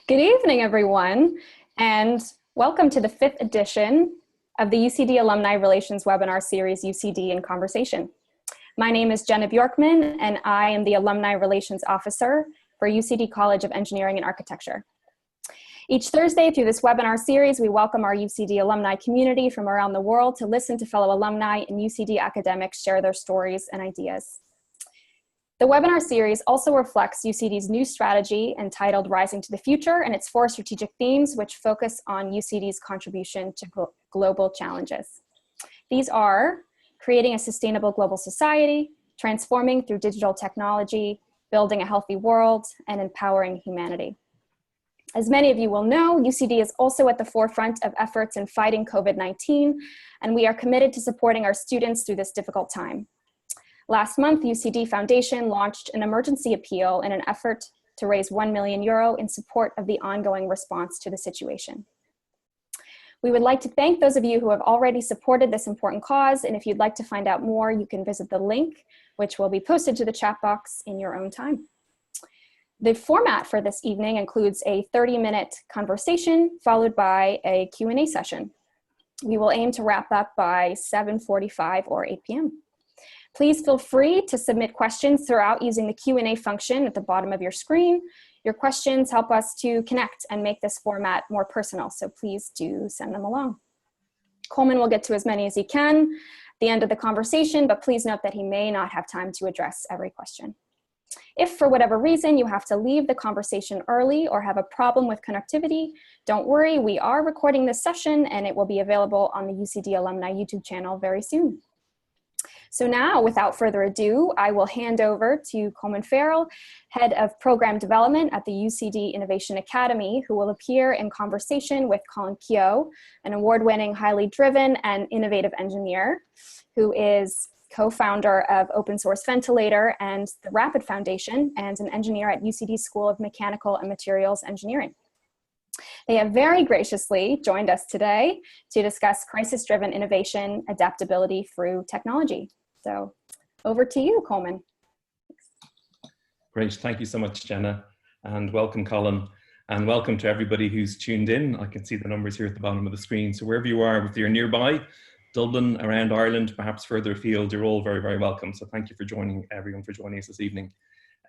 Good evening, everyone, and welcome to the 5th edition of the UCD Alumni Relations webinar series, UCD in Conversation. My name is Jenna Bjorkman, and I am the Alumni Relations Officer for UCD College of Engineering and Architecture. Each Thursday through this webinar series, we welcome our UCD alumni community from around the world to listen to fellow alumni and UCD academics share their stories and ideas. The webinar series also reflects UCD's new strategy entitled Rising to the Future and its 4 strategic themes which focus on UCD's contribution to global challenges. These are creating a sustainable global society, transforming through digital technology, building a healthy world, and empowering humanity. As many of you will know, UCD is also at the forefront of efforts in fighting COVID-19, and we are committed to supporting our students through this difficult time. Last month, UCD Foundation launched an emergency appeal in an effort to raise €1 million in support of the ongoing response to the situation. We would like to thank those of you who have already supported this important cause, and if you'd like to find out more, you can visit the link, which will be posted to the chat box in your own time. The format for this evening includes a 30-minute conversation followed by a Q&A session. We will aim to wrap up by 7:45 or 8 p.m. Please feel free to submit questions throughout using the Q&A function at the bottom of your screen. Your questions help us to connect and make this format more personal, so please do send them along. Colman will get to as many as he can at the end of the conversation, but please note that he may not have time to address every question. If for whatever reason you have to leave the conversation early or have a problem with connectivity, don't worry, we are recording this session and it will be available on the UCD Alumni YouTube channel very soon. So now, without further ado, I will hand over to Colman Farrell, Head of Program Development at the UCD Innovation Academy, who will appear in conversation with Colin Keogh, an award-winning, highly driven and innovative engineer who is co-founder of Open Source Ventilator and the Rapid Foundation, and an engineer at UCD School of Mechanical and Materials Engineering. They have very graciously joined us today to discuss crisis-driven innovation, adaptability through technology. So over to you, Colman. Great, thank you so much, Jenna, and welcome, Colin, and welcome to everybody who's tuned in. I can see the numbers here at the bottom of the screen, so wherever you are, if you're nearby, Dublin, around Ireland, perhaps further afield, you're all very, very welcome. So thank you for joining, everyone, for joining us this evening.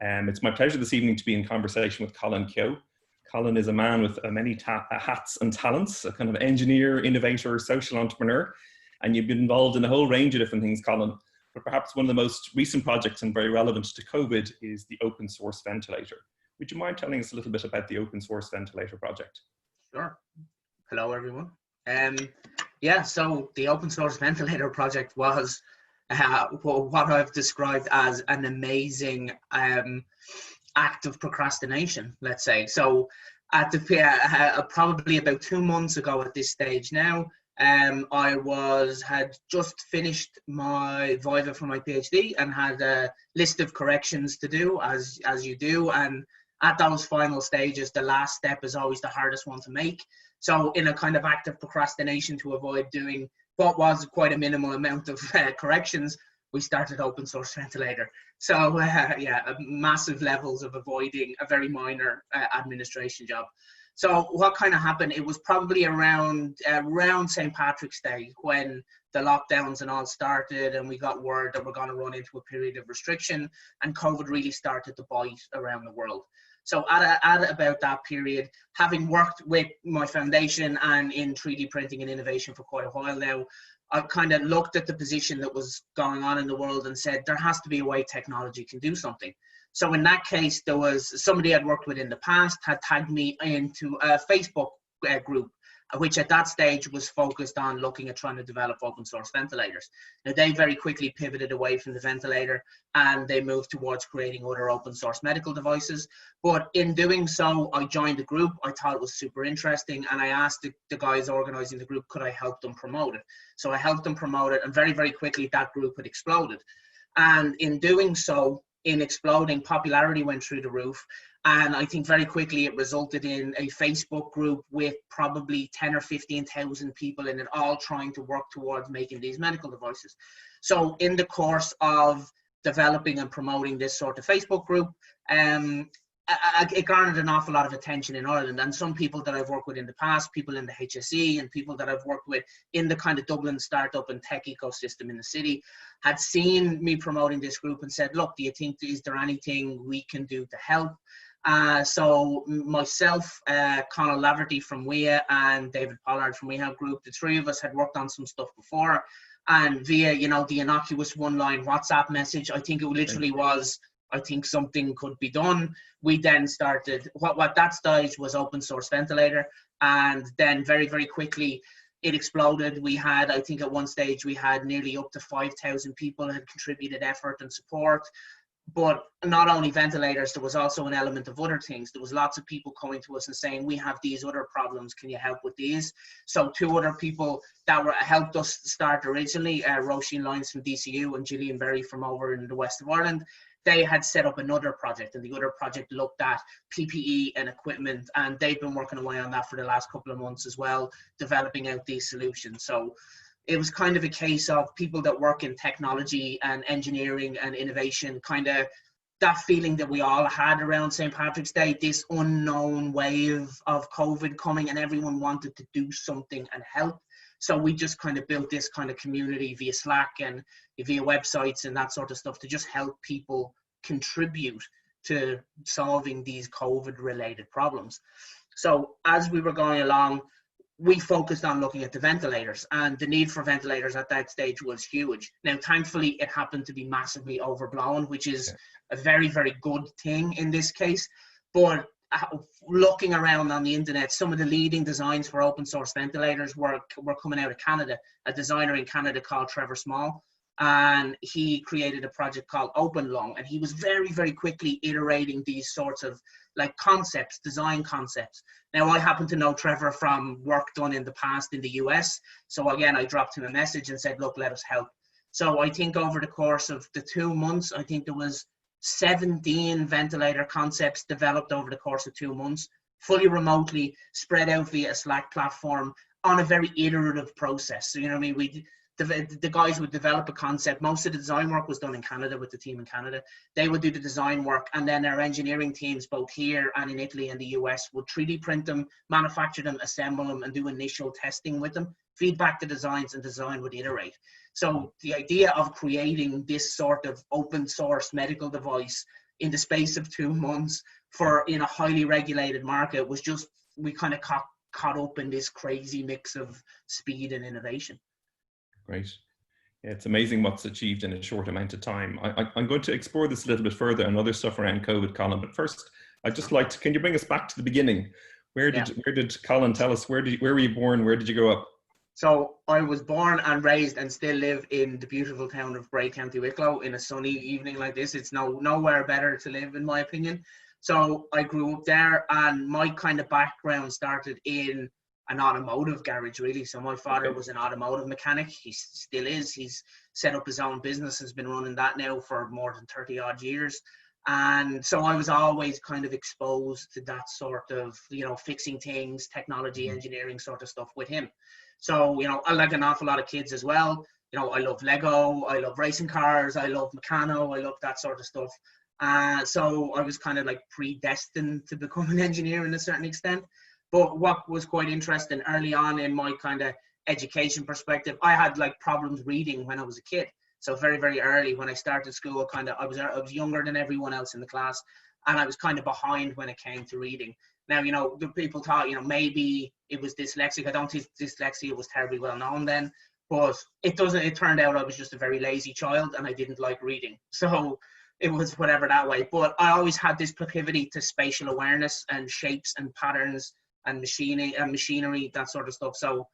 It's my pleasure this evening to be in conversation with Colin Keogh. Colin is a man with many hats and talents, a kind of engineer, innovator, social entrepreneur, and you've been involved in a whole range of different things, Colin. But perhaps one of the most recent projects and very relevant to COVID is the Open Source Ventilator. Would you mind telling us a little bit about the Open Source Ventilator project? Sure. Hello, everyone. Yeah, so the Open Source Ventilator project was what I've described as an amazing act of procrastination, let's say. So at the probably about 2 months ago at this stage now, I had just finished my Viva for my PhD and had a list of corrections to do, as you do, and at those final stages, the last step is always the hardest one to make. So in a kind of act of procrastination to avoid doing what was quite a minimal amount of corrections, we started Open Source Ventilator. So yeah, massive levels of avoiding a very minor administration job. So what kind of happened, it was probably around St. Patrick's Day when the lockdowns and all started, and we got word that we're going to run into a period of restriction, and COVID really started to bite around the world. So at about that period, having worked with my foundation and in 3D printing and innovation for quite a while now, I kind of looked at the position that was going on in the world and said, there has to be a way technology can do something. So in that case, there was somebody I'd worked with in the past had tagged me into a Facebook group, which at that stage was focused on looking at trying to develop open source ventilators. Now, they very quickly pivoted away from the ventilator and they moved towards creating other open source medical devices. But in doing so, I joined the group. I thought it was super interesting, and I asked the guys organizing the group, could I help them promote it? So I helped them promote it, and very, very quickly that group had exploded. And in doing so, in exploding, popularity went through the roof. And I think very quickly it resulted in a Facebook group with probably 10 or 15,000 people in it, all trying to work towards making these medical devices. So in the course of developing and promoting this sort of Facebook group, it garnered an awful lot of attention in Ireland, and some people that I've worked with in the past, people in the HSE and people that I've worked with in the kind of Dublin startup and tech ecosystem in the city had seen me promoting this group and said, look, do you think, is there anything we can do to help? So myself, Conal Laverty from WEA and David Pollard from WeHelp Group, the three of us had worked on some stuff before, and via, you know, the innocuous one-line WhatsApp message, I think it literally was, I think something could be done. We then started, what that stage was Open Source Ventilator, and then very, very quickly it exploded. We had, I think at one stage we had nearly up to 5,000 people had contributed effort and support. But not only ventilators, there was also an element of other things. There was lots of people coming to us and saying, we have these other problems, can you help with these? So two other people that helped us start originally, Roisin Lyons from DCU and Gillian Berry from over in the west of Ireland, they had set up another project, and the other project looked at PPE and equipment, and they've been working away on that for the last couple of months as well, developing out these solutions. So it was kind of a case of people that work in technology and engineering and innovation, kind of that feeling that we all had around St. Patrick's Day, this unknown wave of COVID coming, and everyone wanted to do something and help. So we just kind of built this kind of community via Slack and via websites and that sort of stuff to just help people contribute to solving these COVID related problems. So as we were going along, we focused on looking at the ventilators, and the need for ventilators at that stage was huge. Now, thankfully, it happened to be massively overblown, which is a very, very good thing in this case. But looking around on the internet, some of the leading designs for open source ventilators were coming out of Canada. A designer in Canada called Trevor Small, and he created a project called Open Lung, and he was very, very quickly iterating these sorts of like concepts, design concepts. Now, I happen to know Trevor from work done in the past in the US. So again, I dropped him a message and said, look, let us help. So I think over the course of the 2 months, I think there was 17 ventilator concepts developed over the course of 2 months, fully remotely, spread out via a Slack platform on a very iterative process. So, you know what I mean? The guys would develop a concept. Most of the design work was done in Canada with the team in Canada. They would do the design work, and then our engineering teams, both here and in Italy and the US, would 3D print them, manufacture them, assemble them, and do initial testing with them, feedback the designs, and design would iterate. So the idea of creating this sort of open source medical device in the space of 2 months for in a highly regulated market was just, we kind of caught up in this crazy mix of speed and innovation. Great. Yeah, it's amazing what's achieved in a short amount of time. I'm going to explore this a little bit further and other stuff around COVID, Colin. But first, I'd just like to, can you bring us back to the beginning? Where did Colin tell us, where were you born? Where did you grow up? So I was born and raised and still live in the beautiful town of Bray, County Wicklow. In a sunny evening like this, it's nowhere better to live, in my opinion. So I grew up there, and my kind of background started in an automotive garage, really. So my father was an automotive mechanic. He still is. He's set up his own business, has been running that now for more than 30 odd years. And so I was always kind of exposed to that sort of, you know, fixing things, technology, engineering sort of stuff with him. So, you know, I like an awful lot of kids as well. You know, I love Lego, I love racing cars, I love Meccano, I love that sort of stuff. So I was kind of like predestined to become an engineer in a certain extent. But what was quite interesting early on in my kind of education perspective, I had like problems reading when I was a kid. So very, very early when I started school, I was younger than everyone else in the class, and I was kind of behind when it came to reading. Now, you know, the people thought, you know, maybe it was dyslexic. I don't think dyslexia was terribly well known then, but it turned out I was just a very lazy child and I didn't like reading. So it was whatever that way. But I always had this proclivity to spatial awareness and shapes and patterns and machinery, that sort of stuff. So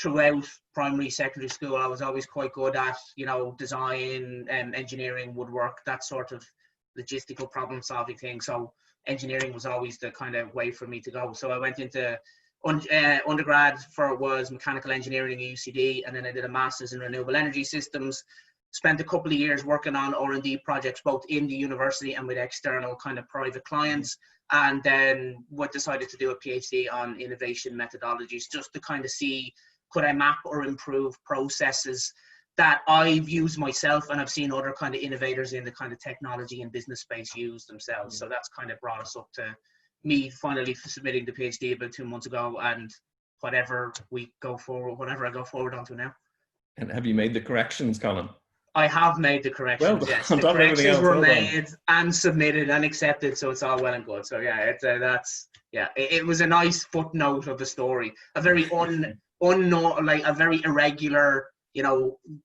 throughout primary, secondary school, I was always quite good at, you know, design, engineering, woodwork, that sort of logistical problem solving thing. So engineering was always the kind of way for me to go. So I went into undergrad was mechanical engineering at UCD, and then I did a master's in renewable energy systems. Spent a couple of years working on R&D projects, both in the university and with external kind of private clients. And then decided to do a PhD on innovation methodologies, just to kind of see, could I map or improve processes that I've used myself, and I've seen other kind of innovators in the kind of technology and business space use themselves. So that's kind of brought us up to me finally submitting the PhD about 2 months ago, and whatever I go forward onto now. And have you made the corrections, Colin? I have made the corrections, well, yes. The corrections were made and submitted and accepted, so it's all well and good. So yeah, it was a nice footnote of the story. A very a very irregular,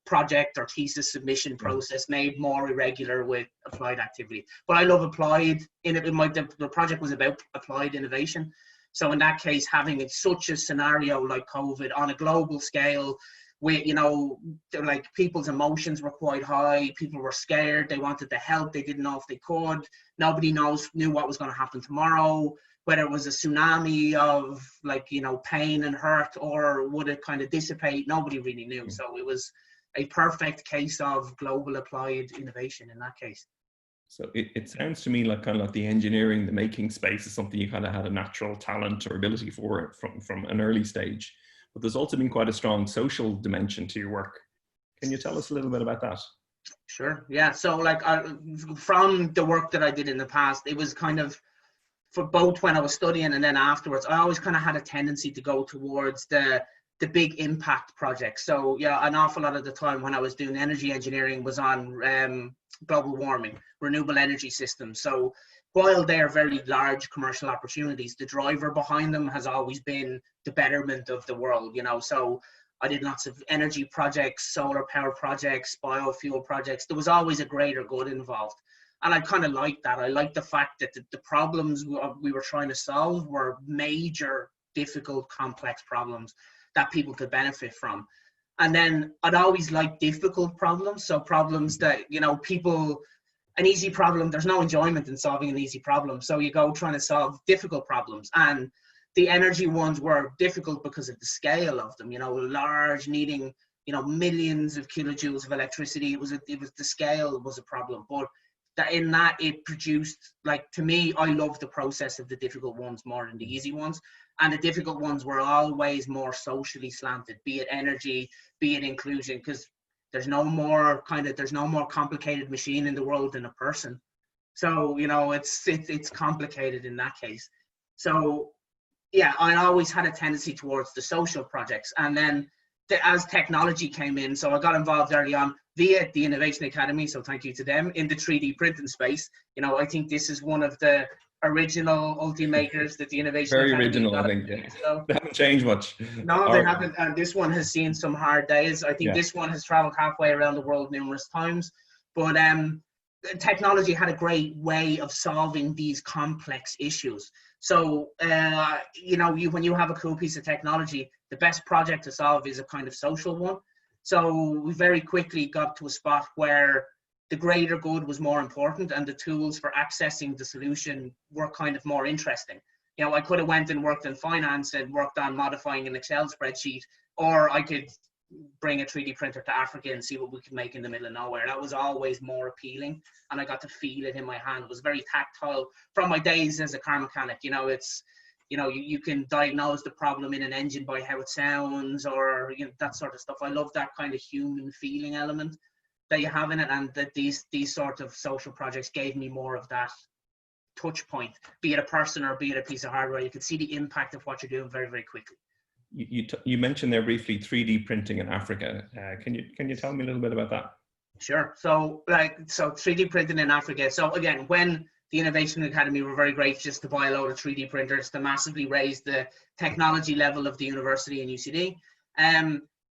project or thesis submission process, made more irregular with applied activity. But I love applied. The project was about applied innovation. So in that case, having such a scenario like COVID on a global scale, with, like people's emotions were quite high. People were scared. They wanted to help. They didn't know if they could. Nobody knew what was going to happen tomorrow, whether it was a tsunami of pain and hurt, or would it kind of dissipate? Nobody really knew. So it was a perfect case of global applied innovation in that case. So it sounds to me like kind of like the engineering, the making space is something you kind of had a natural talent or ability for from an early stage. But there's also been quite a strong social dimension to your work. Can you tell us a little bit about that? Sure. Yeah. So from the work that I did in the past, it was kind of, for both when I was studying and then afterwards, I always kind of had a tendency to go towards the big impact projects. So yeah, an awful lot of the time when I was doing energy engineering was on global warming, renewable energy systems. So while they are very large commercial opportunities, the driver behind them has always been the betterment of the world, So I did lots of energy projects, solar power projects, biofuel projects. There was always a greater good involved. And I kind of liked that. I liked the fact that the problems we were trying to solve were major, difficult, complex problems that people could benefit from. And then I'd always liked difficult problems. So problems that, an easy problem, there's no enjoyment in solving an easy problem. So you go trying to solve difficult problems. And the energy ones were difficult because of the scale of them, large, needing, millions of kilojoules of electricity. It was the scale was a problem. But it produced, to me, I love the process of the difficult ones more than the easy ones. And the difficult ones were always more socially slanted, be it energy, be it inclusion, because there's no more complicated machine in the world than a person. So, it's complicated in that case. So yeah, I always had a tendency towards the social projects. And then as technology came in, so I got involved early on via the Innovation Academy, so thank you to them, in the 3D printing space. I think this is one of the original ultimators that the Innovation Very Academy original, I think. Yeah. So, they haven't changed much. No, they haven't. And this one has seen some hard days. I think this one has traveled halfway around the world numerous times. But technology had a great way of solving these complex issues. So, when you have a cool piece of technology, the best project to solve is a kind of social one. So we very quickly got to a spot where the greater good was more important, and the tools for accessing the solution were kind of more interesting. I could have went and worked in finance and worked on modifying an Excel spreadsheet, or I could bring a 3D printer to Africa and see what we could make in the middle of nowhere. That was always more appealing, and I got to feel it in my hand. It was very tactile from my days as a car mechanic. You can diagnose the problem in an engine by how it sounds, or that sort of stuff. I love that kind of human feeling element that you have in it, and that these sort of social projects gave me more of that touch point, be it a person or be it a piece of hardware. You could see the impact of what you're doing very, very quickly. You mentioned there briefly 3D printing in Africa. Can you tell me a little bit about that? Sure. So 3D printing in Africa. So again, when the Innovation Academy were very gracious to buy a load of 3D printers to massively raise the technology level of the university in UCD,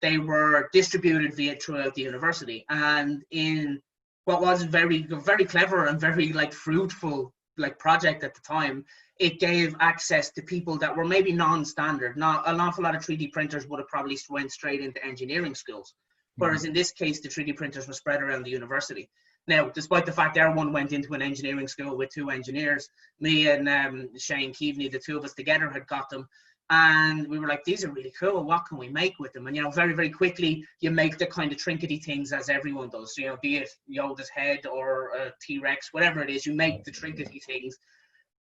they were distributed throughout the university. And in what was very, very clever and very fruitful project at the time, it gave access to people that were maybe non-standard. Not an awful lot of 3D printers would have probably went straight into engineering schools. Whereas in this case, the 3D printers were spread around the university. Now, despite the fact everyone went into an engineering school with 2 engineers, me and Shane Keaveney, the 2 of us together, had got them. And we were like, these are really cool. What can we make with them? And, very, very quickly, you make the kind of trinkety things as everyone does. So, be it Yoda's head or a T-Rex, whatever it is, you make the trinkety things.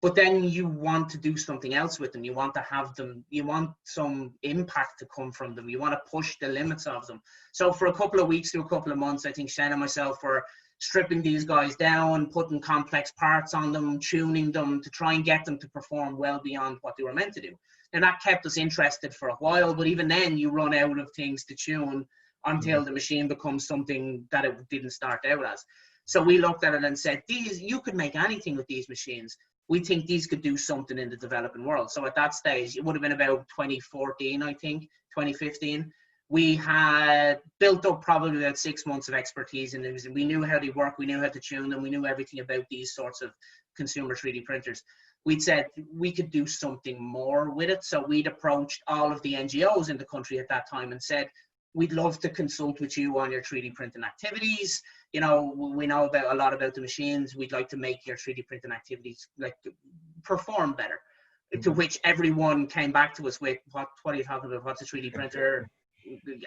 but then you want to do something else with them. You want to have them, you want some impact to come from them. You want to push the limits of them. So for a couple of weeks to a couple of months, I think Shane and myself were stripping these guys down, putting complex parts on them, tuning them to try and get them to perform well beyond what they were meant to do. And that kept us interested for a while, but even then you run out of things to tune until the machine becomes something that it didn't start out as. So we looked at it and said, you could make anything with these machines. We think these could do something in the developing world. So at that stage, it would have been about 2014, I think, 2015. We had built up probably about 6 months of expertise in it. We knew how they work, we knew how to tune them, we knew everything about these sorts of consumer 3D printers. We'd said we could do something more with it. So we'd approached all of the NGOs in the country at that time and said, we'd love to consult with you on your 3D printing activities. You know, we know a lot about the machines. We'd like to make your 3D printing activities like perform better. To which everyone came back to us with, what are you talking about? What's a 3D printer?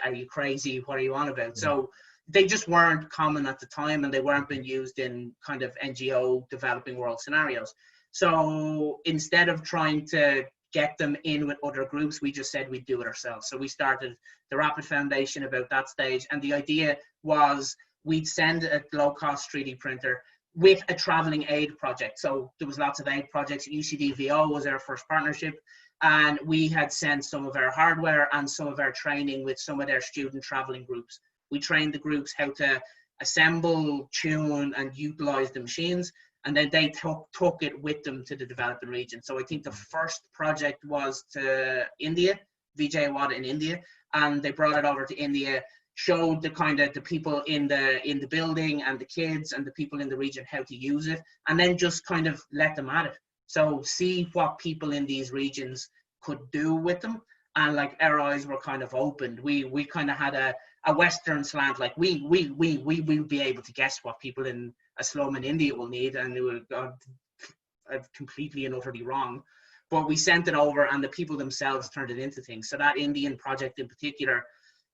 Are you crazy? What are you on about? So they just weren't common at the time, and they weren't being used in kind of NGO developing world scenarios. So instead of trying to get them in with other groups, we just said we'd do it ourselves. So we started the Rapid Foundation about that stage, and the idea was we'd send a low-cost 3D printer with a traveling aid project. So there was lots of aid projects. UCD VO was our first partnership, and we had sent some of our hardware and some of our training with some of their student traveling groups. We trained the groups how to assemble, tune, and utilize the machines, and then they took it with them to the developing region. So I think the first project was to India, Vijayawada in India, and they brought it over to India, showed the kind of the people in the building and the kids and the people in the region how to use it, and then just kind of let them at it. So see what people in these regions could do with them, and like our eyes were kind of opened. We kind of had a Western slant, like we will be able to guess what people in a slum in India will need, and it will completely and utterly wrong. But we sent it over, and the people themselves turned it into things. So that Indian project in particular,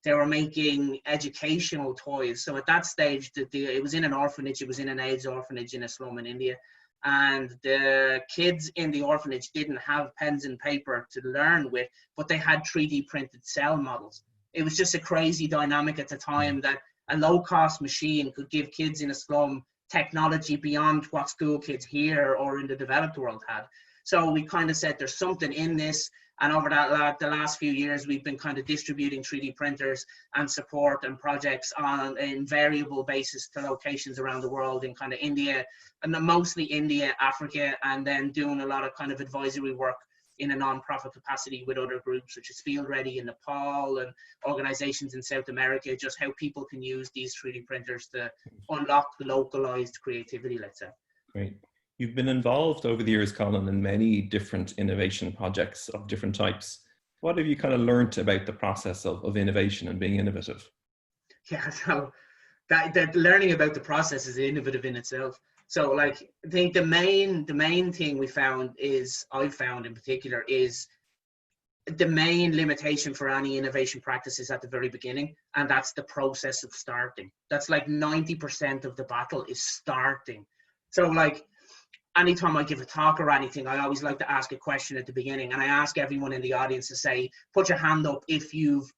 they were making educational toys. So at that stage, it was in an orphanage. It was in an AIDS orphanage in a slum in India. And the kids in the orphanage didn't have pens and paper to learn with, but they had 3D printed cell models. It was just a crazy dynamic at the time that a low-cost machine could give kids in a slum technology beyond what school kids here or in the developed world had. So we kind of said there's something in this, and over the last few years, we've been kind of distributing 3D printers and support and projects on an variable basis to locations around the world in kind of India, and mostly India, Africa, and then doing a lot of kind of advisory work in a non-profit capacity with other groups such as Field Ready in Nepal and organizations in South America, just how people can use these 3D printers to unlock localized creativity, let's say. Great. You've been involved over the years, Colin, in many different innovation projects of different types. What have you kind of learnt about the process of innovation and being innovative? Yeah, so that learning about the process is innovative in itself. So like, I think the main thing I've found in particular is the main limitation for any innovation practice is at the very beginning, and that's the process of starting. That's like 90% of the battle is starting. So like, anytime I give a talk or anything, I always like to ask a question at the beginning, and I ask everyone in the audience to say, put your hand up if you've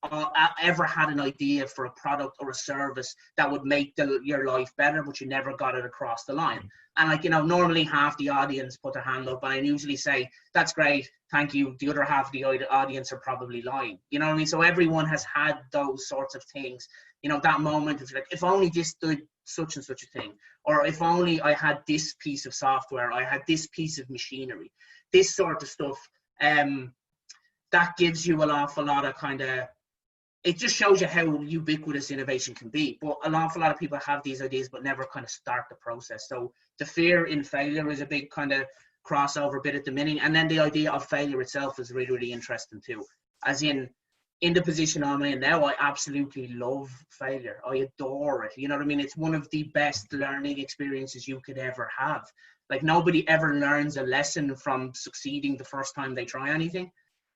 ever had an idea for a product or a service that would make your life better, but you never got it across the line. And like, you know, normally half the audience put their hand up, and I usually say, that's great, thank you. The other half of the audience are probably lying. You know what I mean? So everyone has had those sorts of things. You know, that moment of like, if only this did such and such a thing, or if only I had this piece of software, I had this piece of machinery, this sort of stuff, that gives you an awful lot of kind of, it just shows you how ubiquitous innovation can be. But an awful lot of people have these ideas but never kind of start the process. So the fear in failure is a big kind of crossover bit at the beginning, and then the idea of failure itself is really, really interesting too. As in the position I'm in now, I absolutely love failure. I adore it. You know what I mean? It's one of the best learning experiences you could ever have. Like, nobody ever learns a lesson from succeeding the first time they try anything.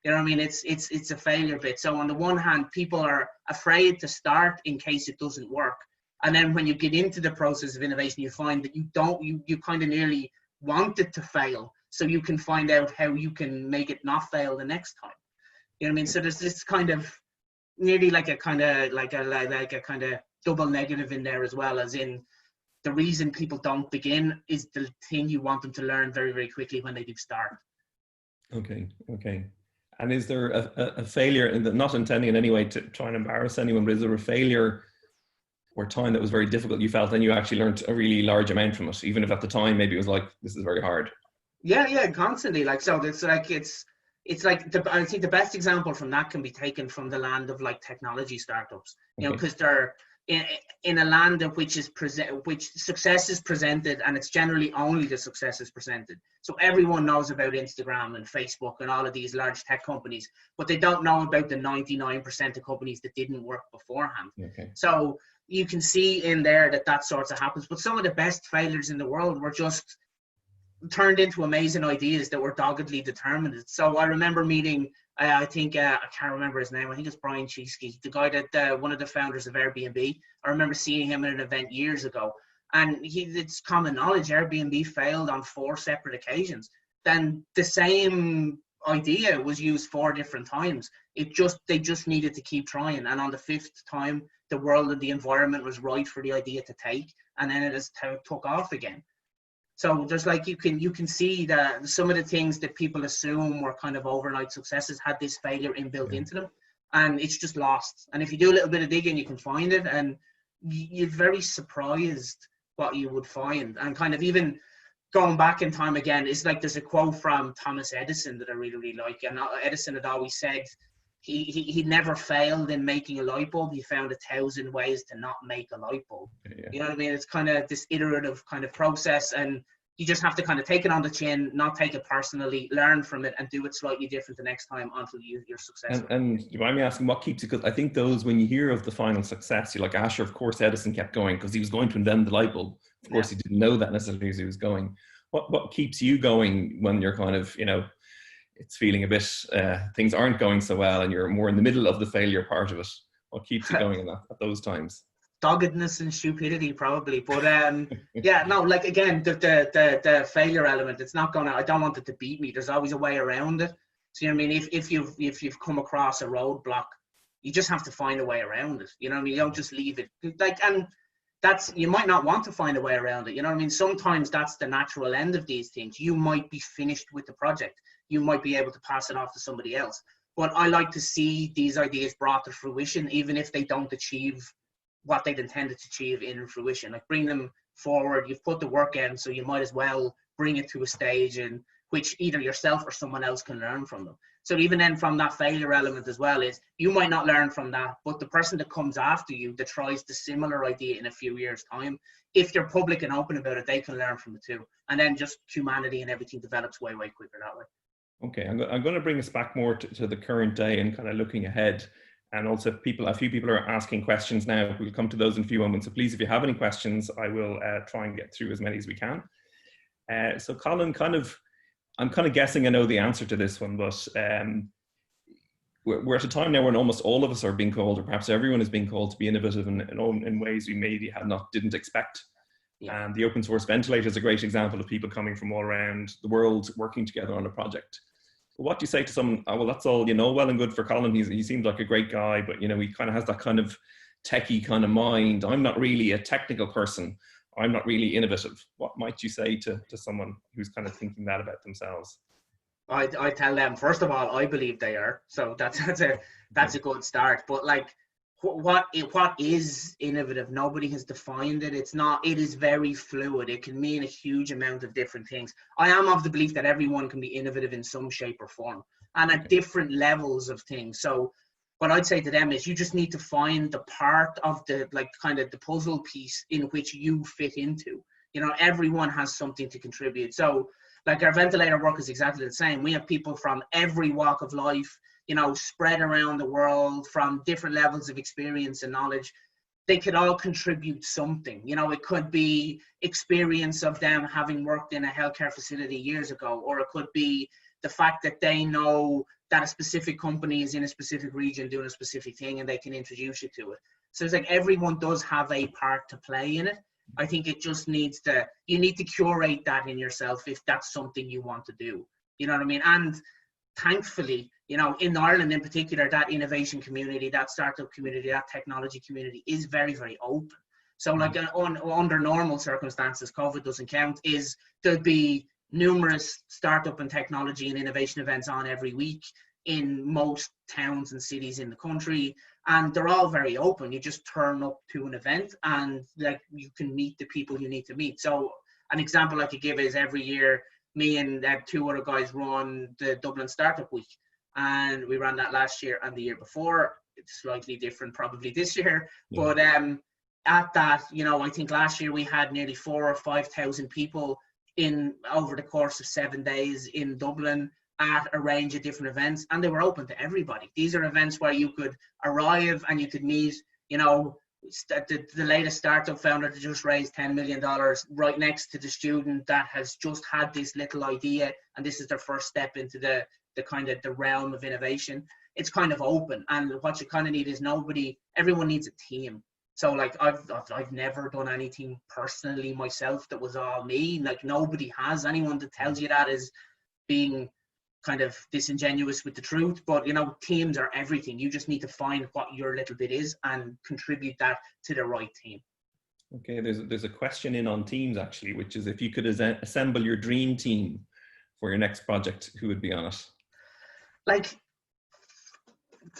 You know what I mean? It's a failure bit. So on the one hand, people are afraid to start in case it doesn't work. And then when you get into the process of innovation, you find that you kind of nearly want it to fail so you can find out how you can make it not fail the next time. You know what I mean? So there's this kind of nearly like a kind of double negative in there as well, as in the reason people don't begin is the thing you want them to learn very, very quickly when they do start. Okay. And is there a failure, not intending in any way to try and embarrass anyone, but is there a failure or time that was very difficult you felt and you actually learned a really large amount from it, even if at the time maybe it was like, this is very hard? Yeah, constantly. Like, so it's like, I think the best example from that can be taken from the land of like technology startups, you know, because they're in a land of which success is presented, and it's generally only the success is presented. So everyone knows about Instagram and Facebook and all of these large tech companies, but they don't know about the 99% of companies that didn't work beforehand. So you can see in there that sorts of happens, but some of the best failures in the world were just turned into amazing ideas that were doggedly determined. So I remember meeting, I think, I can't remember his name. I think it's Brian Chesky, the guy that, one of the founders of Airbnb. I remember seeing him at an event years ago. And it's common knowledge, Airbnb failed on 4 separate occasions. Then the same idea was used 4 different times. They just needed to keep trying. And on the 5th time, the world and the environment was right for the idea to take. And then it just took off again. So there's like, you can see that some of the things that people assume were kind of overnight successes had this failure inbuilt into them, and it's just lost. And if you do a little bit of digging, you can find it, and you're very surprised what you would find. And kind of even going back in time again, it's like there's a quote from Thomas Edison that I really, really like. And Edison had always said he never failed in making a light bulb. He found 1,000 ways to not make a light bulb. You know what I mean? It's kind of this iterative kind of process, and you just have to kind of take it on the chin, not take it personally, learn from it, and do it slightly different the next time until you're successful. And do you mind me asking what keeps you? Because I think those, when you hear of the final success, you're like, Asher, of course Edison kept going because he was going to invent the light bulb. Of course, he didn't know that necessarily as he was going. What keeps you going when you're kind of, you know, it's feeling a bit, things aren't going so well and you're more in the middle of the failure part of it? What keeps you going at those times? Doggedness and stupidity, probably. But yeah, no, like again, the failure element, it's not gonna, I don't want it to beat me. There's always a way around it. So you know what I mean? If you've come across a roadblock, you just have to find a way around it. You know what I mean? You don't just leave it. Like, and that's, you might not want to find a way around it. You know what I mean? Sometimes that's the natural end of these things. You might be finished with the project. You might be able to pass it off to somebody else. But I like to see these ideas brought to fruition, even if they don't achieve what they'd intended to achieve in fruition. Like, bring them forward. You've put the work in, so you might as well bring it to a stage in which either yourself or someone else can learn from them. So even then, from that failure element as well, is you might not learn from that, but the person that comes after you that tries the similar idea in a few years' time, if you're public and open about it, they can learn from it too. And then just humanity and everything develops way, way quicker that way. Okay, I'm going to bring us back more to the current day and kind of looking ahead. And also a few people are asking questions now. We'll come to those in a few moments. So please, if you have any questions, I will try and get through as many as we can. So Colin, I'm kind of guessing I know the answer to this one, but we're at a time now when almost all of us are being called, or perhaps everyone is being called to be innovative in ways we maybe didn't expect. Yeah. And the Open Source Ventilator is a great example of people coming from all around the world working together on a project. What do you say to someone, oh, well, that's all, you know, well and good for Colin. He seems like a great guy, but, you know, he kind of has that kind of techie kind of mind. I'm not really a technical person. I'm not really innovative. What might you say to someone who's kind of thinking that about themselves? I tell them, first of all, I believe they are. So that's a good start. But like, what is innovative? Nobody has defined it. It is very fluid. It can mean a huge amount of different things. I am of the belief that everyone can be innovative in some shape or form and at different levels of things. So what I'd say to them is you just need to find the part of the, like, kind of the puzzle piece in which you fit into. You know, everyone has something to contribute. So like, our ventilator work is exactly the same. We have people from every walk of life, you know, spread around the world from different levels of experience and knowledge. They could all contribute something. You know, it could be experience of them having worked in a healthcare facility years ago, or it could be the fact that they know that a specific company is in a specific region doing a specific thing and they can introduce you to it. So it's like everyone does have a part to play in it. I think it just needs to, you need to curate that in yourself if that's something you want to do. You know what I mean? And thankfully, you know, in Ireland in particular, that innovation community, that startup community, that technology community is very, very open. So like under normal circumstances, COVID doesn't count, is there'd be numerous startup and technology and innovation events on every week in most towns and cities in the country, and they're all very open. You just turn up to an event and like you can meet the people you need to meet. So an example I could give is every year me and two other guys run the Dublin Startup Week, and we ran that last year and the year before. It's slightly different probably this year, but at that, you know, I think last year we had nearly 4,000 or 5,000 people in over the course of 7 days in Dublin at a range of different events, and they were open to everybody. These are events where you could arrive and you could meet, you know, the latest startup founder that just raised $10 million right next to the student that has just had this little idea, and this is their first step into the kind of the realm of innovation. It's kind of open, and what you kind of need is everyone needs a team. So like I've never done anything personally myself that was all me. Like nobody has. Anyone that tells you that is being kind of disingenuous with the truth. But you know, teams are everything. You just need to find what your little bit is and contribute that to the right team. Okay, there's a question in on teams actually, which is if you could assemble your dream team for your next project, who would be on it? Like,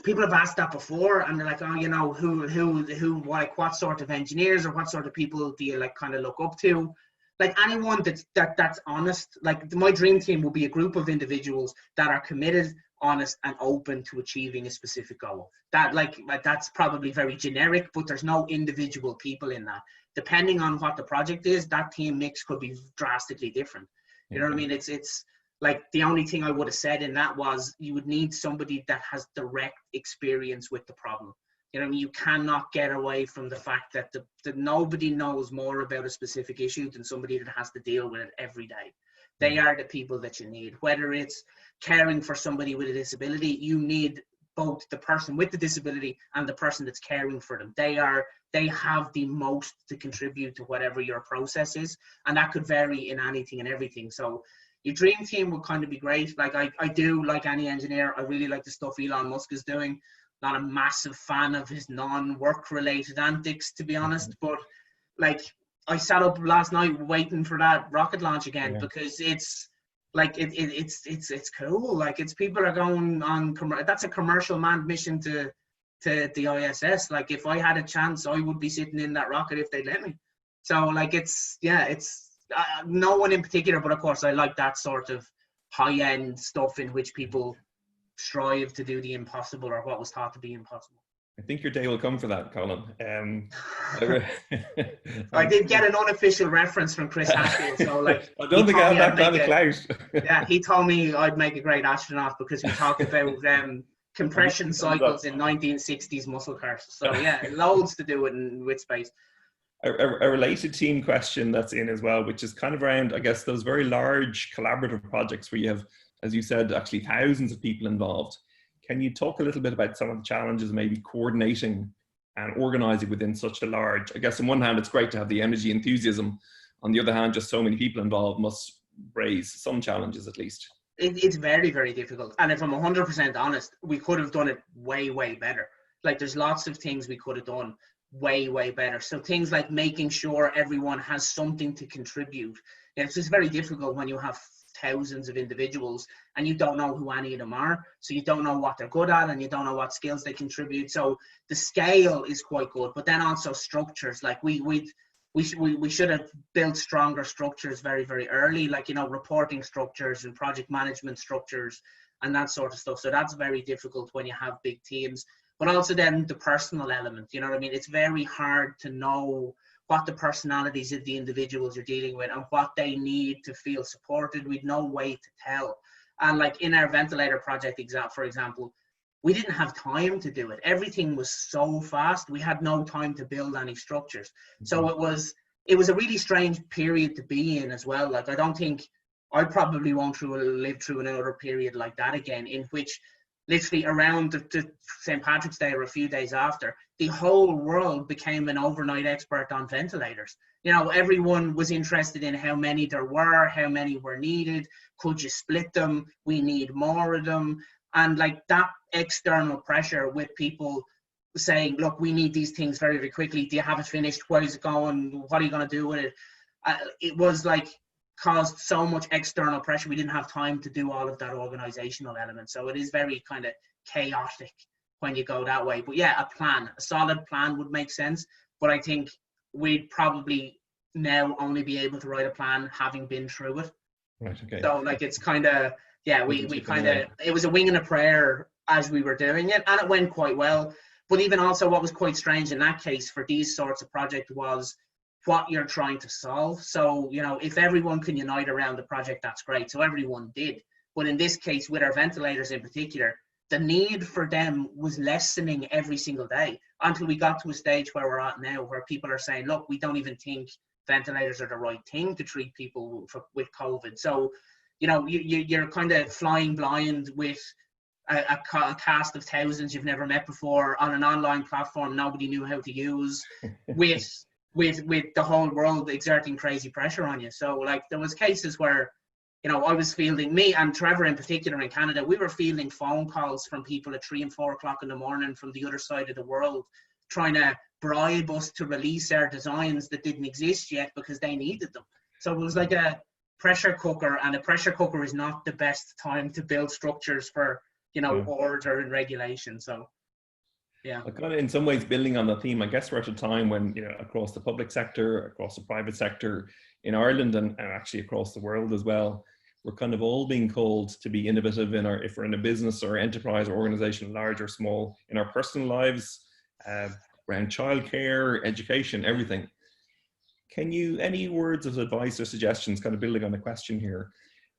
people have asked that before, and they're like, oh, you know, who, like, what sort of engineers or what sort of people do you like kind of look up to? Like anyone that's honest. Like my dream team will be a group of individuals that are committed, honest, and open to achieving a specific goal. That like that's probably very generic, but there's no individual people in that. Depending on what the project is, that team mix could be drastically different. You know what I mean? It's like the only thing I would have said in that was you would need somebody that has direct experience with the problem. You know what I mean? You cannot get away from the fact that that nobody knows more about a specific issue than somebody that has to deal with it every day. They are the people that you need. Whether it's caring for somebody with a disability, you need both the person with the disability and the person that's caring for them. They have the most to contribute to whatever your process is, and that could vary in anything and everything. So your dream team would kind of be great. Like I do, like any engineer, I really like the stuff Elon Musk is doing. Not a massive fan of his non-work related antics, to be honest, but like I sat up last night waiting for that rocket launch again, because it's like it's cool. Like it's people are going on that's a commercial manned mission to the ISS. Like if I had a chance, I would be sitting in that rocket if they'd let me. So like it's no one in particular, but of course I like that sort of high-end stuff in which people strive to do the impossible, or what was thought to be impossible. I think your day will come for that, Colin. I did get an unofficial reference from Chris Hadfield, so like I don't think I have that kind of clout. Yeah, he told me I'd make a great astronaut because we talked about compression cycles in 1960s muscle cars. So yeah, loads to do with space. A related team question that's in as well, which is kind of around, I guess, those very large collaborative projects where you have, as you said, actually thousands of people involved. Can you talk a little bit about some of the challenges, maybe coordinating and organizing within such a large, I guess on one hand, it's great to have the energy, enthusiasm. On the other hand, just so many people involved must raise some challenges at least. It's very, very difficult. And if I'm 100% honest, we could have done it way, way better. Like there's lots of things we could have done way, way better. So things like making sure everyone has something to contribute. It's just very difficult when you have thousands of individuals and you don't know who any of them are, so you don't know what they're good at and you don't know what skills they contribute. So the scale is quite good, but then also structures. Like we should have built stronger structures very, very early, like, you know, reporting structures and project management structures and that sort of stuff. So that's very difficult when you have big teams. But also then the personal element, you know what I mean? It's very hard to know what the personalities of the individuals you're dealing with and what they need to feel supported. We'd no way to tell. And like in our ventilator project, for example, we didn't have time to do it. Everything was so fast. We had no time to build any structures. So it was a really strange period to be in as well. Like I don't think I probably won't live through another period like that again, in which literally around the St. Patrick's Day or a few days after, the whole world became an overnight expert on ventilators. You know, everyone was interested in how many there were, how many were needed, could you split them, we need more of them. And like that external pressure with people saying, look, we need these things very, very quickly. Do you have it finished? Where is it going? What are you going to do with it? It was like caused so much external pressure. We didn't have time to do all of that organizational element. So it is very kind of chaotic when you go that way. But yeah, a solid plan would make sense. But I think we'd probably now only be able to write a plan having been through it. Right, okay. So like it's kind of, yeah, we kind of, it was a wing and a prayer as we were doing it, and it went quite well. But even also what was quite strange in that case for these sorts of project was what you're trying to solve. So, you know, if everyone can unite around the project, that's great. So everyone did. But in this case, with our ventilators in particular, the need for them was lessening every single day until we got to a stage where we're at now, where people are saying, look, we don't even think ventilators are the right thing to treat people with COVID. So, you know, you're kind of flying blind with a cast of thousands you've never met before on an online platform nobody knew how to use, with the whole world exerting crazy pressure on you. So like there was cases where, you know, I was fielding, me and Trevor in particular in Canada, we were fielding phone calls from people at 3 and 4 o'clock in the morning from the other side of the world trying to bribe us to release our designs that didn't exist yet because they needed them. So it was like a pressure cooker, and a pressure cooker is not the best time to build structures for, you know, order and regulation. So yeah. Kind of in some ways building on the theme, I guess we're at a time when, you know, across the public sector, across the private sector, in Ireland and actually across the world as well, we're kind of all being called to be innovative in our, if we're in a business or enterprise or organization, large or small, in our personal lives, around childcare, education, everything. Can you, any words of advice or suggestions, kind of building on the question here,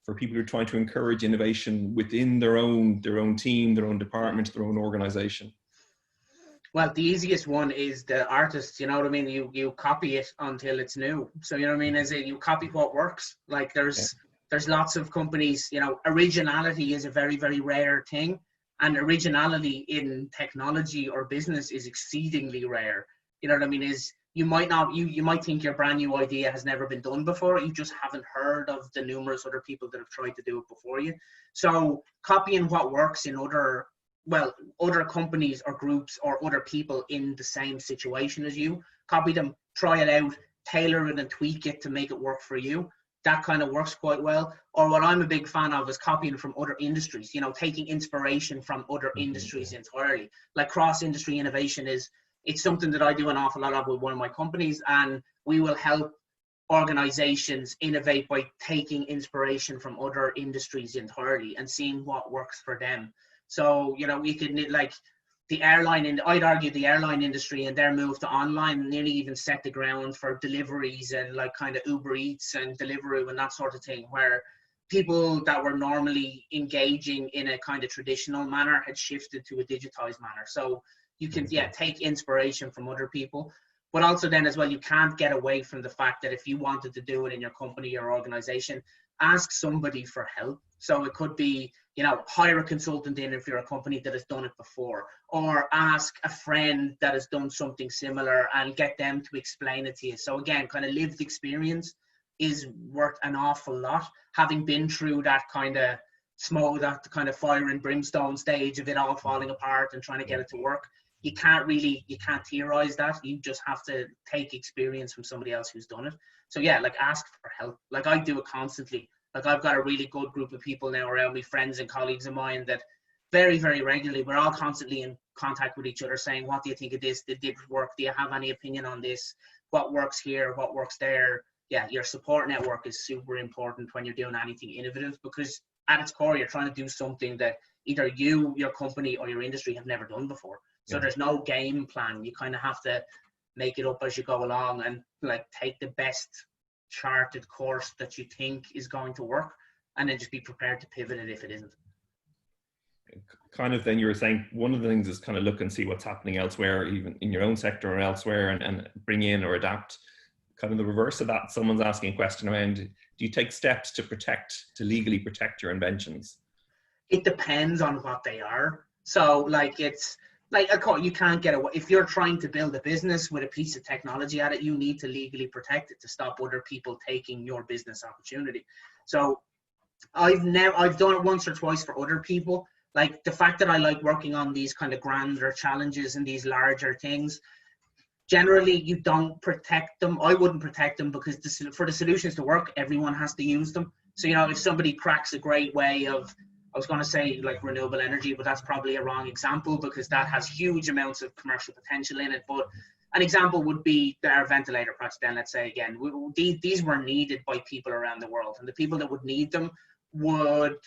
for people who are trying to encourage innovation within their own team, their own department, their own organization? Well, the easiest one is the artists, you know what I mean? You copy it until it's new. So, you know what I mean? As you copy what works. Like there's lots of companies, you know, originality is a very, very rare thing. And originality in technology or business is exceedingly rare. You know what I mean? Is you might not, you might think your brand new idea has never been done before. You just haven't heard of the numerous other people that have tried to do it before you. So copying what works in other companies or groups or other people in the same situation as you, copy them, try it out, tailor it and tweak it to make it work for you. That kind of works quite well. Or what I'm a big fan of is copying from other industries, you know, taking inspiration from other industries entirely. Like cross-industry innovation it's something that I do an awful lot of with one of my companies, and we will help organizations innovate by taking inspiration from other industries entirely and seeing what works for them. So, you know, we could, like the airline, I'd argue the airline industry and their move to online nearly even set the ground for deliveries and like kind of Uber Eats and Deliveroo and that sort of thing, where people that were normally engaging in a kind of traditional manner had shifted to a digitized manner. So you can, take inspiration from other people, but also then as well, you can't get away from the fact that if you wanted to do it in your company or organization, ask somebody for help. So it could be, you know, hire a consultant in if you're a company that has done it before, or ask a friend that has done something similar and get them to explain it to you. So again, kind of lived experience is worth an awful lot. Having been through that kind of smoke, that kind of fire and brimstone stage of it all falling apart and trying to get it to work, you can't theorize that. You just have to take experience from somebody else who's done it. So yeah, like ask for help. Like I do it constantly. Like I've got a really good group of people now around me, friends and colleagues of mine, that very, very regularly, we're all constantly in contact with each other saying, what do you think of this? Did it work? Do you have any opinion on this? What works here? What works there? Yeah, your support network is super important when you're doing anything innovative, because at its core, you're trying to do something that either you, your company, or your industry have never done before. So there's no game plan. You kind of have to make it up as you go along and like take the best charted course that you think is going to work, and then just be prepared to pivot it if it isn't. Kind of then you were saying one of the things is kind of look and see what's happening elsewhere, even in your own sector or elsewhere, and bring in or adapt. Kind of the reverse of that, someone's asking a question around, do you take steps to legally protect your inventions? It depends on what they are. So like, it's like, of course, you can't get away. If you're trying to build a business with a piece of technology at it, you need to legally protect it to stop other people taking your business opportunity. So I've done it once or twice for other people. Like, the fact that I like working on these kind of grander challenges and these larger things, generally you don't protect them. I wouldn't protect them, because for the solutions to work, everyone has to use them. So, you know, if somebody cracks a great way of, I was going to say like renewable energy, but that's probably a wrong example, because that has huge amounts of commercial potential in it. But an example would be our ventilator project. Then let's say again, these were needed by people around the world, and the people that would need them would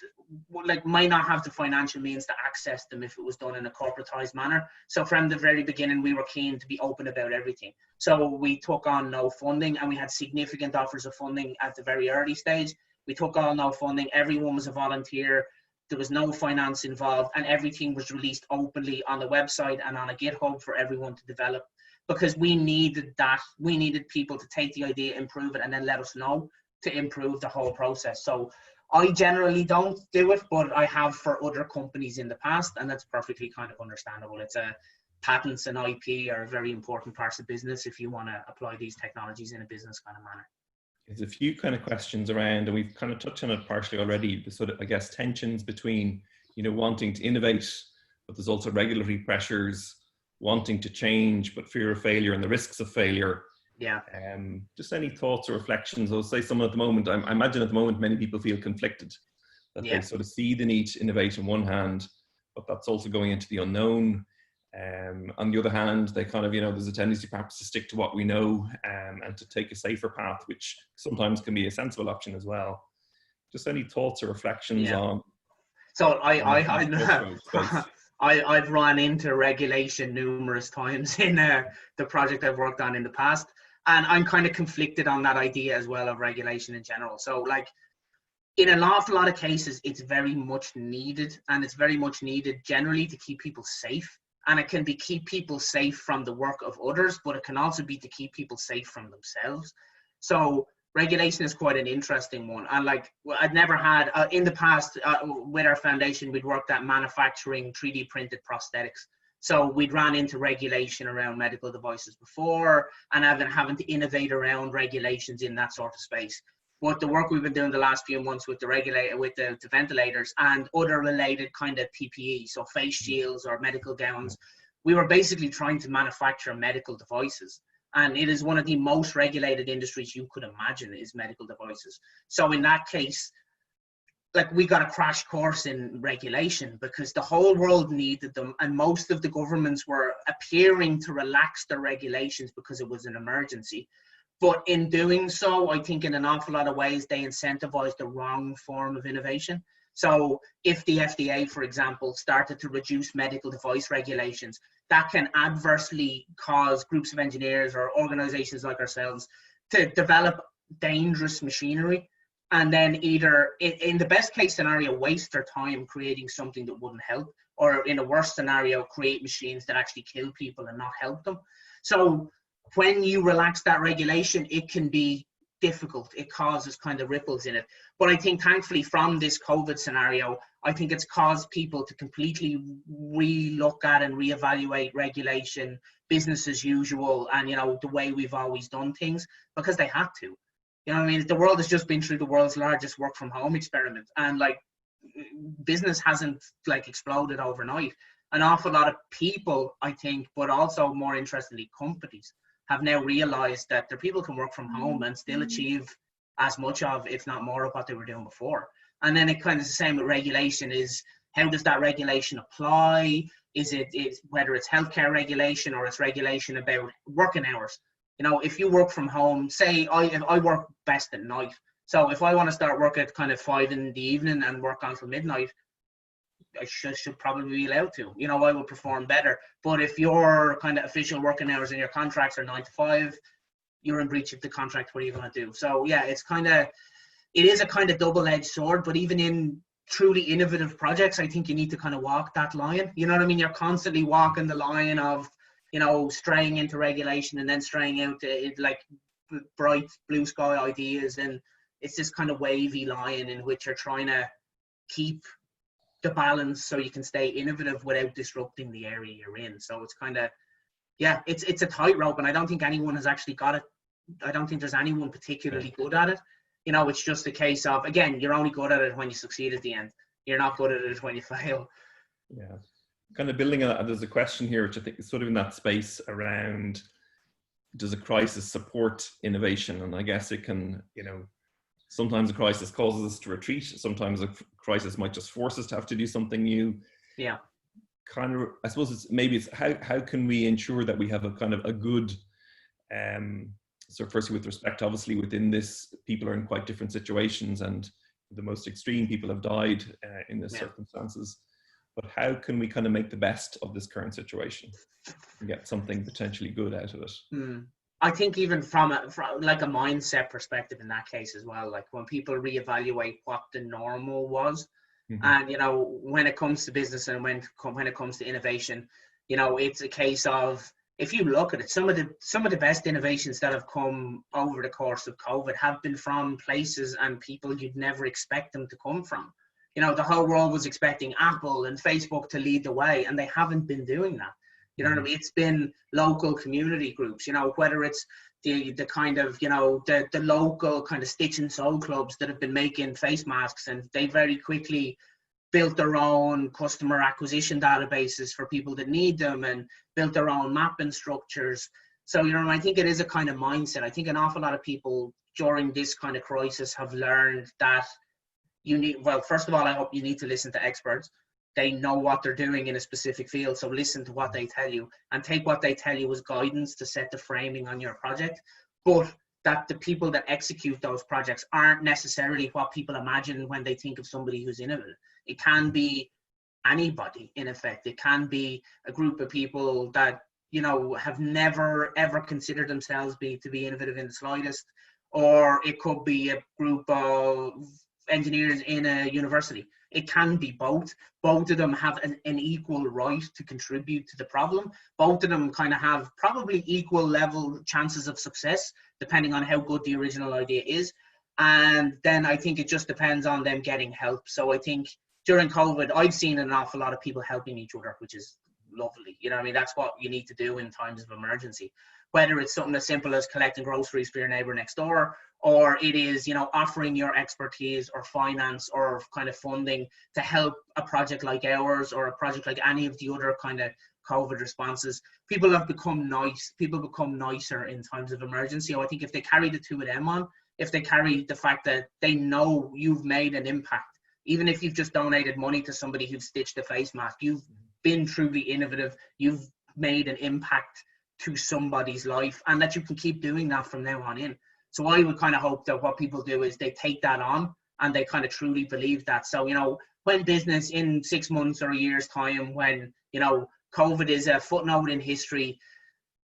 might not have the financial means to access them if it was done in a corporatized manner. So from the very beginning, we were keen to be open about everything. So we took on no funding, and we had significant offers of funding at the very early stage. We took on no funding. Everyone was a volunteer. There was no finance involved, and everything was released openly on the website and on a GitHub for everyone to develop, because we needed that. We needed people to take the idea, improve it, and then let us know to improve the whole process. So I generally don't do it, but I have for other companies in the past, and that's perfectly kind of understandable. It's patents and IP are very important parts of business if you want to apply these technologies in a business kind of manner. There's a few kind of questions around, and we've kind of touched on it partially already, the sort of, I guess, tensions between, you know, wanting to innovate, but there's also regulatory pressures, wanting to change, but fear of failure and the risks of failure. Yeah. Just any thoughts or reflections? I'll say someone at the moment, I imagine at the moment, many people feel conflicted, that they sort of see the need to innovate on one hand, but that's also going into the unknown. On the other hand, they kind of, you know, there's a tendency perhaps to stick to what we know, and to take a safer path, which sometimes can be a sensible option as well. Just any thoughts or reflections on? So I've run into regulation numerous times in the project I've worked on in the past, and I'm kind of conflicted on that idea as well of regulation in general. So like, in an awful lot of cases, it's very much needed, and it's very much needed generally to keep people safe. And it can be keep people safe from the work of others, but it can also be to keep people safe from themselves. So regulation is quite an interesting one. And like, I'd never had, in the past, with our foundation, we'd worked at manufacturing 3D printed prosthetics. So we'd ran into regulation around medical devices before, and having to innovate around regulations in that sort of space. But the work we've been doing the last few months with the regulator, with the ventilators and other related kind of PPE, so face shields or medical gowns, we were basically trying to manufacture medical devices. And it is one of the most regulated industries you could imagine, is medical devices. So in that case, like, we got a crash course in regulation because the whole world needed them, and most of the governments were appearing to relax their regulations because it was an emergency. But in doing so, I think in an awful lot of ways, they incentivized the wrong form of innovation. So if the FDA, for example, started to reduce medical device regulations, that can adversely cause groups of engineers or organizations like ourselves to develop dangerous machinery, and then either, in the best case scenario, waste their time creating something that wouldn't help, or in a worse scenario, create machines that actually kill people and not help them. So when you relax that regulation, it can be difficult. It causes kind of ripples in it. But I think thankfully from this COVID scenario, I think it's caused people to completely re-look at and reevaluate regulation, business as usual, and, you know, the way we've always done things, because they had to. You know what I mean? The world has just been through the world's largest work from home experiment, and like, business hasn't like exploded overnight. An awful lot of people, I think, but also more interestingly, companies, have now realized that their people can work from home and still achieve as much of, if not more, of what they were doing before. And then it kind of is the same with regulation, is how does that regulation apply? Is whether it's healthcare regulation or it's regulation about working hours. You know, if you work from home, say I work best at night. So if I want to start work at kind of 5 in the evening and work until midnight, I should probably be allowed to. You know, I will perform better. But if your kind of official working hours and your contracts are 9 to 5, you're in breach of the contract. What are you going to do? So yeah, it is a kind of double-edged sword. But even in truly innovative projects, I think you need to kind of walk that line. You know what I mean? You're constantly walking the line of, you know, straying into regulation and then straying out to like bright blue sky ideas, and it's this kind of wavy line in which you're trying to keep the balance so you can stay innovative without disrupting the area you're in. So it's kind of, yeah, it's a tightrope, and I don't think anyone has actually got it. I don't think there's anyone particularly good at it. You know, it's just a case of, again, you're only good at it when you succeed at the end. You're not good at it when you fail. Yeah. Kind of building on that, there's a question here, which I think is sort of in that space around, does a crisis support innovation? And I guess it can, you know, sometimes a crisis causes us to retreat. Sometimes a crisis might just force us to have to do something new. Yeah. Kind of, I suppose it's how can we ensure that we have a kind of a good, so firstly with respect, obviously within this, people are in quite different situations, and the most extreme people have died in this circumstances. But how can we kind of make the best of this current situation and get something potentially good out of it? I think even from like a mindset perspective in that case as well, like when people reevaluate what the normal was, and, you know, when it comes to business and when it comes to innovation, you know, it's a case of, if you look at it, some of the best innovations that have come over the course of COVID have been from places and people you'd never expect them to come from. You know, the whole world was expecting Apple and Facebook to lead the way, and they haven't been doing that. You know what I mean? It's been local community groups, you know, whether it's the kind of, you know, the local kind of stitch and sew clubs that have been making face masks, and they very quickly built their own customer acquisition databases for people that need them, and built their own mapping structures. So, you know, I think it is a kind of mindset. I think an awful lot of people during this kind of crisis have learned that you need, well, first of all, I hope you need to listen to experts. They know what they're doing in a specific field, so listen to what they tell you and take what they tell you as guidance to set the framing on your project. But that the people that execute those projects aren't necessarily what people imagine when they think of somebody who's innovative. It can be anybody, in effect. It can be a group of people that, you know, have never ever considered themselves to be innovative in the slightest, or it could be a group of engineers in a university. It can be both. Both of them have an equal right to contribute to the problem. Both of them kind of have probably equal level chances of success, depending on how good the original idea is. And then I think it just depends on them getting help. So I think during COVID, I've seen an awful lot of people helping each other, which is lovely. You know what I mean? That's what you need to do in times of emergency. Whether it's something as simple as collecting groceries for your neighbor next door, or it is, you know, offering your expertise or finance or kind of funding to help a project like ours or a project like any of the other kind of COVID responses. People have become nice. People become nicer in times of emergency. I think if they carry the two of them on, if they carry the fact that they know you've made an impact, even if you've just donated money to somebody who's stitched a face mask, you've been truly innovative, you've made an impact to somebody's life, and that you can keep doing that from now on in. So I would kind of hope that what people do is they take that on and they kind of truly believe that. So, you know, when business in 6 months or a year's time, when, you know, COVID is a footnote in history,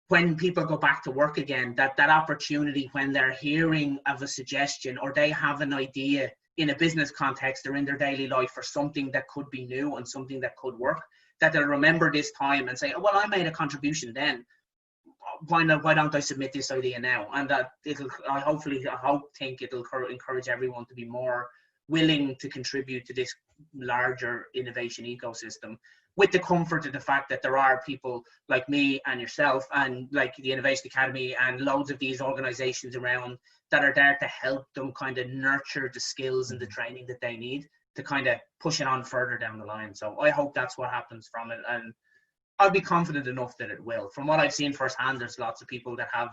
when people go back to work again, that opportunity when they're hearing of a suggestion or they have an idea in a business context or in their daily life for something that could be new and something that could work, that they'll remember this time and say, oh, well, I made a contribution then. Why don't I submit this idea now? And that I think it'll encourage everyone to be more willing to contribute to this larger innovation ecosystem, with the comfort of the fact that there are people like me and yourself and like the Innovation Academy and loads of these organizations around that are there to help them kind of nurture the skills and the training that they need to kind of push it on further down the line. So I hope that's what happens from it, and I'll be confident enough that it will. From what I've seen firsthand, there's lots of people that have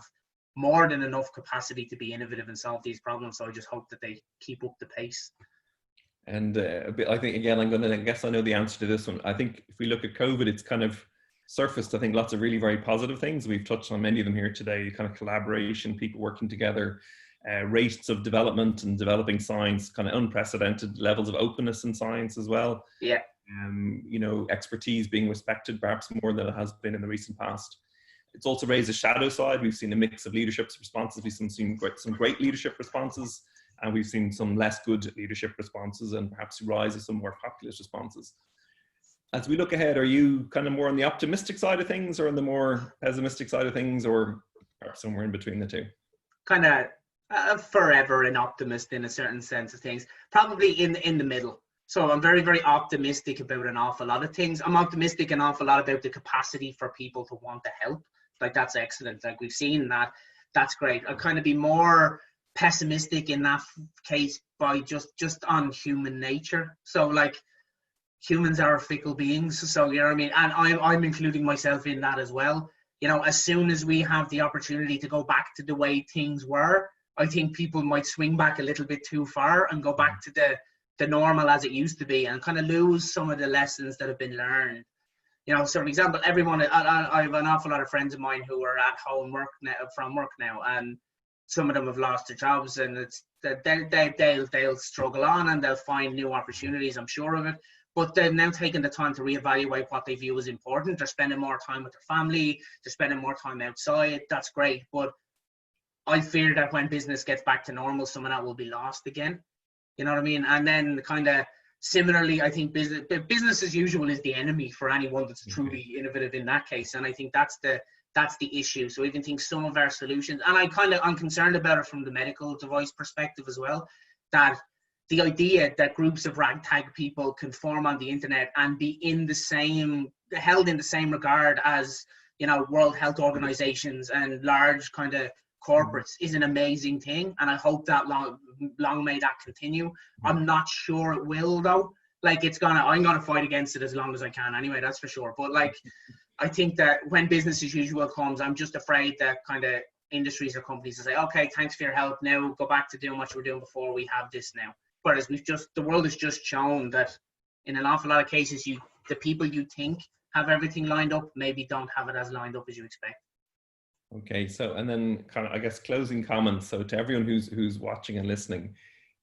more than enough capacity to be innovative and solve these problems. So I just hope that they keep up the pace. And I think, again, I guess I know the answer to this one. I think if we look at COVID, it's kind of surfaced, I think, lots of really very positive things. We've touched on many of them here today, kind of collaboration, people working together, rates of development and developing science, kind of unprecedented levels of openness in science as well. Yeah. You know, expertise being respected perhaps more than it has been in the recent past. It's also raised a shadow side. We've seen a mix of leadership responses. We've seen some great leadership responses, and we've seen some less good leadership responses, and perhaps rise of some more populist responses. As we look ahead, are you kind of more on the optimistic side of things or on the more pessimistic side of things, or perhaps somewhere in between the two? Kind of forever an optimist in a certain sense of things. Probably in the middle. So I'm very, very optimistic about an awful lot of things. I'm optimistic an awful lot about the capacity for people to want to help. Like, that's excellent. Like, we've seen that. That's great. I'd kind of be more pessimistic in that case by just on human nature. So, like, humans are fickle beings. So, you know what I mean? And I'm including myself in that as well. You know, as soon as we have the opportunity to go back to the way things were, I think people might swing back a little bit too far and go back to the normal as it used to be, and kind of lose some of the lessons that have been learned. You know, so for example, everyone, I have an awful lot of friends of mine who are at home from work now, and some of them have lost their jobs, and it's they'll struggle on and they'll find new opportunities, I'm sure of it. But they've now taken the time to reevaluate what they view as important. They're spending more time with their family, they're spending more time outside. That's great, but I fear that when business gets back to normal, some of that will be lost again. You know what I mean? And then kind of similarly, I think business as usual is the enemy for anyone that's truly innovative in that case. And I think that's the issue. So I even think some of our solutions, and I'm concerned about it from the medical device perspective as well, that the idea that groups of ragtag people can form on the internet and be held in the same regard as, you know, World Health Organizations and large kind of corporates is an amazing thing, and I hope that long may that continue. I'm not sure it will though. Like, I'm gonna fight against it as long as I can anyway, that's for sure. But like, I think that when business as usual comes, I'm just afraid that kind of industries or companies will say, okay, thanks for your help, now go back to doing what you were doing before, we have this now. Whereas the world has just shown that in an awful lot of cases, the people you think have everything lined up maybe don't have it as lined up as you expect. Okay, so, and then kind of, I guess, closing comments. So to everyone who's watching and listening,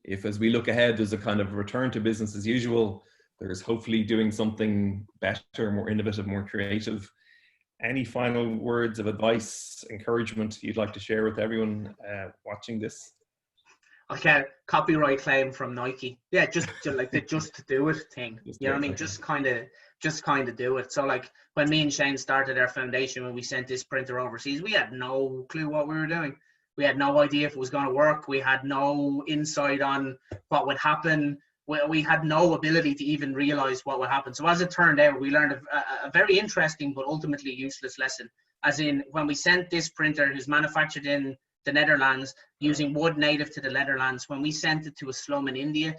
if as we look ahead, there's a kind of return to business as usual, there's hopefully doing something better, more innovative, more creative. Any final words of advice, encouragement you'd like to share with everyone watching this? Okay, copyright claim from Nike. Yeah, just like the just to do it thing. You know what I mean? Just kind of do it. So like, when me and Shane started our foundation, when we sent this printer overseas, we had no clue what we were doing. We had no idea if it was going to work. We had no insight on what would happen. We had no ability to even realize what would happen. So as it turned out, we learned a very interesting but ultimately useless lesson. As in, when we sent this printer, who's manufactured in the Netherlands using wood native to the Netherlands, when we sent it to a slum in India,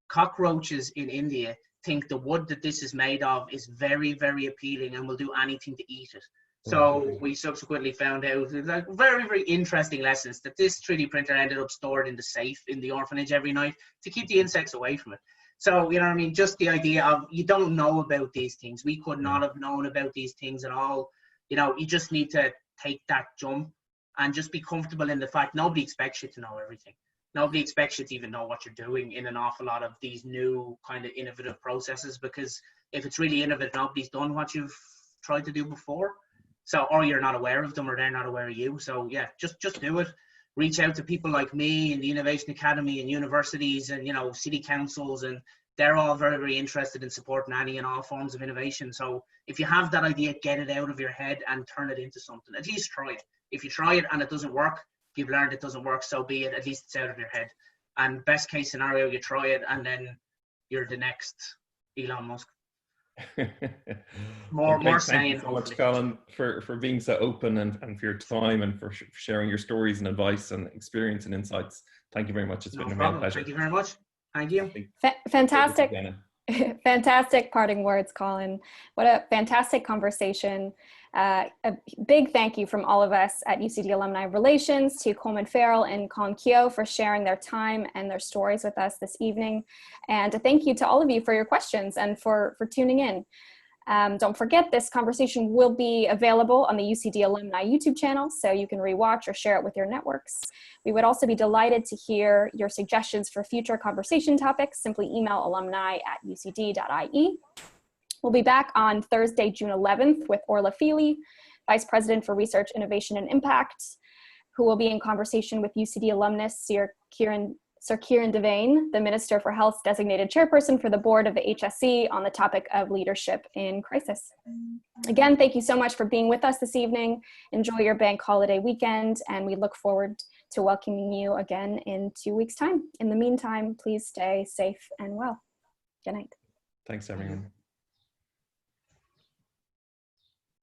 cockroaches in India think the wood that this is made of is very, very appealing and will do anything to eat it. So we subsequently found out, like, very, very interesting lessons, that this 3D printer ended up stored in the safe in the orphanage every night to keep the insects away from it. So, you know what I mean? Just the idea of, you don't know about these things. We could not have known about these things at all. You know, you just need to take that jump and just be comfortable in the fact nobody expects you to know everything. Nobody expects you to even know what you're doing in an awful lot of these new kind of innovative processes, because if it's really innovative, nobody's done what you've tried to do before. So, or you're not aware of them, or they're not aware of you. So yeah, just do it. Reach out to people like me in the Innovation Academy and universities and, you know, city councils, and they're all very, very interested in supporting any and all forms of innovation. So if you have that idea, get it out of your head and turn it into something. At least try it. If you try it and it doesn't work, you've learned it doesn't work, so be it. At least it's out of your head. And best case scenario, you try it and then you're the next Elon Musk. More thank you sane. so much, Colin, for being so open and for your time and for sharing your stories and advice and experience and insights. Thank you very much. It's been a real pleasure. Thank you very much. Thank you. Fantastic. Fantastic parting words, Colin. What a fantastic conversation. A big thank you from all of us at UCD Alumni Relations to Colman Farrell and Colin Keogh for sharing their time and their stories with us this evening. And a thank you to all of you for your questions and for tuning in. Don't forget, this conversation will be available on the UCD Alumni YouTube channel, so you can rewatch or share it with your networks. We would also be delighted to hear your suggestions for future conversation topics. Simply email alumni@ucd.ie. We'll be back on Thursday, June 11th with Orla Feely, Vice President for Research, Innovation, and Impact, who will be in conversation with UCD alumnus Sir Kieran Devane, the Minister for Health's designated chairperson for the board of the HSE, on the topic of leadership in crisis. Again, thank you so much for being with us this evening. Enjoy your bank holiday weekend, and we look forward to welcoming you again in 2 weeks' time. In the meantime, please stay safe and well. Good night. Thanks, everyone.